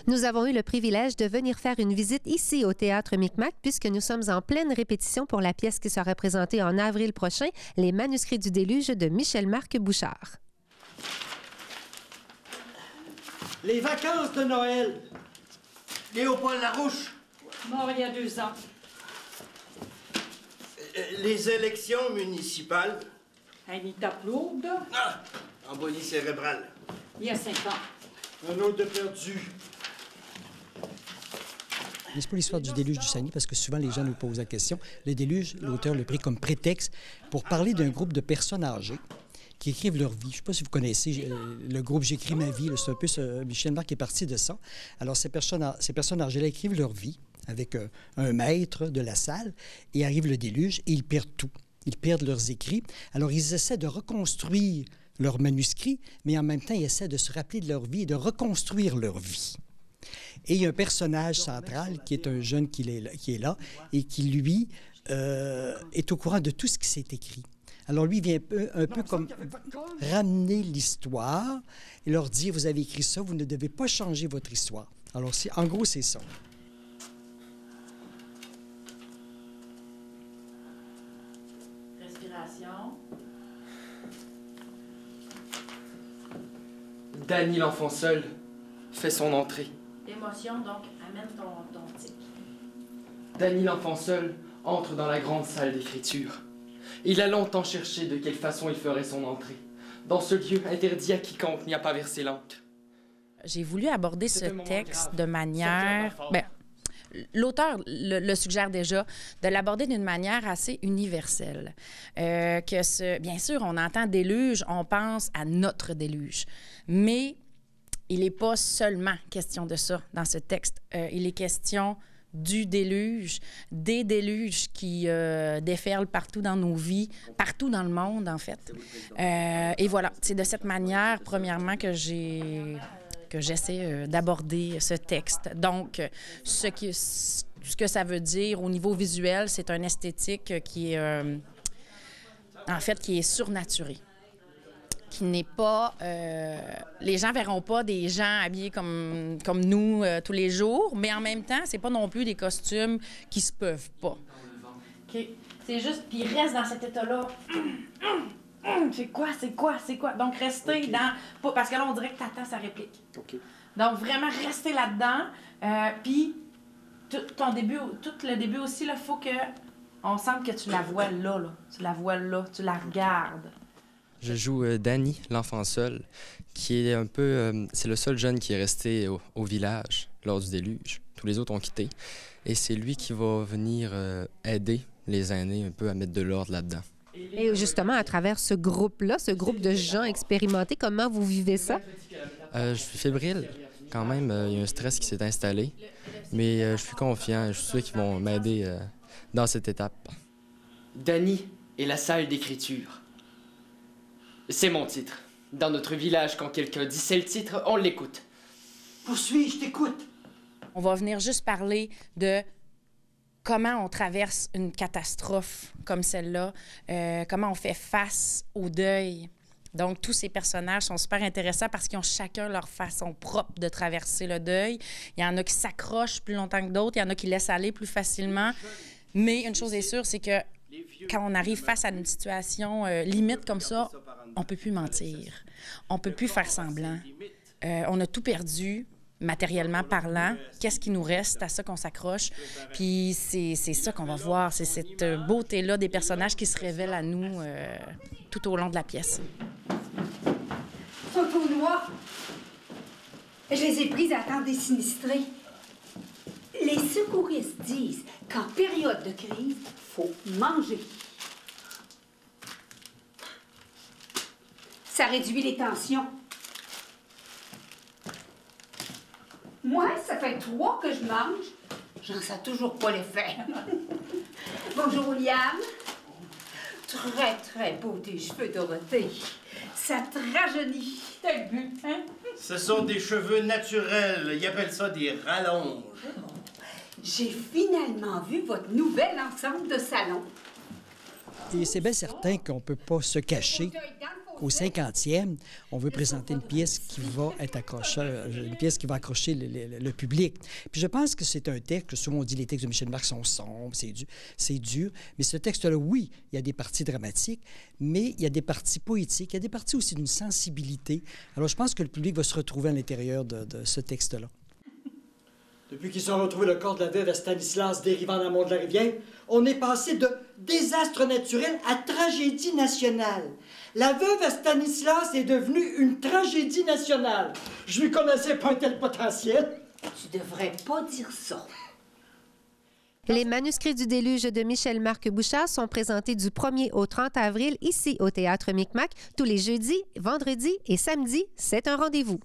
Nous avons eu le privilège de venir faire une visite ici au Théâtre Micmac puisque nous sommes en pleine répétition pour la pièce qui sera présentée en avril prochain, Les manuscrits du déluge de Michel-Marc Bouchard. Les vacances de Noël. Léopold Larouche. Mort il y a 2 ans. Les élections municipales. Anita Plourde. Ah! Embolie cérébrale. Il y a 5 ans. Un autre de perdu. N'est-ce pas l'histoire du déluge du Saguenay? Parce que souvent, les gens nous posent la question. Le déluge, l'auteur l'a pris comme prétexte pour parler d'un groupe de personnes âgées qui écrivent leur vie. Je ne sais pas si vous connaissez le groupe J'écris ma vie. C'est un peu Michel-Marc qui est parti de ça. Alors, ces personnes âgées-là écrivent leur vie avec un maître de la salle et arrive le déluge et ils perdent tout. Ils perdent leurs écrits. Alors, ils essaient de reconstruire leurs manuscrits, mais en même temps, ils essaient de se rappeler de leur vie et de reconstruire leur vie. Et il y a un personnage central qui est un jeune qui est là et qui, lui, est au courant de tout ce qui s'est écrit. Alors, lui, il vient un peu comme ramener l'histoire et leur dire, vous avez écrit ça, vous ne devez pas changer votre histoire. Alors, en gros, c'est ça. Respiration. Danny, l'enfant seul, fait son entrée. Émotion, donc, amène ton tic. Danny, l'enfant seul, entre dans la grande salle d'écriture. Il a longtemps cherché de quelle façon il ferait son entrée. Dans ce lieu interdit à quiconque n'y a pas versé l'encre. J'ai voulu aborder ce texte de manière... L'auteur le suggère déjà, de l'aborder d'une manière assez universelle. Bien sûr, on entend déluge, on pense à notre déluge, mais il n'est pas seulement question de ça dans ce texte. Il est question du déluge, des déluges qui déferlent partout dans nos vies, partout dans le monde, en fait. Et voilà, c'est de cette manière, premièrement, que j'essaie d'aborder ce texte. Donc, ce que ça veut dire au niveau visuel, c'est un esthétique qui est, en fait, qui est surnaturé, qui n'est pas... les gens verront pas des gens habillés comme nous tous les jours, mais en même temps, c'est pas non plus des costumes qui se peuvent pas. OK. C'est juste... Puis reste dans cet état-là. C'est quoi? Donc, restez dans... Parce que là, on dirait que t'attends sa réplique. Okay. Donc, vraiment, restez là-dedans. Puis, tout le début aussi, il faut qu'on sente que tu la vois là. Tu la vois là, tu la regardes. Je joue Danny, l'enfant seul, qui est un peu... c'est le seul jeune qui est resté au village lors du déluge. Tous les autres ont quitté. Et c'est lui qui va venir aider les aînés un peu à mettre de l'ordre là-dedans. Et justement, à travers ce groupe-là, ce groupe de gens expérimentés, comment vous vivez ça? Je suis fébrile. Quand même, il y a un stress qui s'est installé. Mais je suis confiant. Je suis sûr qu'ils vont m'aider dans cette étape. Danny et la salle d'écriture. C'est mon titre. Dans notre village, quand quelqu'un dit c'est le titre, on l'écoute. Poursuis, je t'écoute. On va venir juste parler de comment on traverse une catastrophe comme celle-là, comment on fait face au deuil. Donc, tous ces personnages sont super intéressants parce qu'ils ont chacun leur façon propre de traverser le deuil. Il y en a qui s'accrochent plus longtemps que d'autres, il y en a qui laissent aller plus facilement. Mais une chose est sûre, c'est que quand on arrive face à une situation limite comme ça, on ne peut plus mentir. On ne peut plus faire semblant. On a tout perdu. Matériellement parlant, qu'est-ce qui nous reste? C'est à ça qu'on s'accroche. Puis c'est ça qu'on va voir. C'est cette beauté-là des personnages qui se révèlent à nous tout au long de la pièce. Ils sont au noir. Je les ai prises à temps des sinistrés. Les secouristes disent qu'en période de crise, il faut manger. Ça réduit les tensions. Moi, ça fait 3 que je mange. J'en sais toujours pas l'effet. Bonjour, Liam. Très, très beau tes cheveux, Dorothée. Ça te rajeunit. T'as le but, hein? Ce sont des cheveux naturels. Ils appellent ça des rallonges. J'ai finalement vu votre nouvel ensemble de salon. Et c'est bien certain qu'on ne peut pas se cacher au 50e, on veut présenter une pièce qui va être accrocheur, une pièce qui va accrocher le public. Puis je pense que c'est un texte, souvent on dit les textes de Michel Marc sont sombres, c'est dur, mais ce texte-là, oui, il y a des parties dramatiques, mais il y a des parties poétiques, il y a des parties aussi d'une sensibilité. Alors je pense que le public va se retrouver à l'intérieur de ce texte-là. Depuis qu'ils ont retrouvé le corps de la veuve à Stanislas dérivant en amont de la rivière, on est passé de désastre naturel à tragédie nationale. La veuve à Stanislas est devenue une tragédie nationale. Je lui connaissais pas un tel potentiel. Tu devrais pas dire ça. Les manuscrits du déluge de Michel-Marc Bouchard sont présentés du 1er au 30 avril ici au Théâtre Micmac tous les jeudis, vendredis et samedis. C'est un rendez-vous.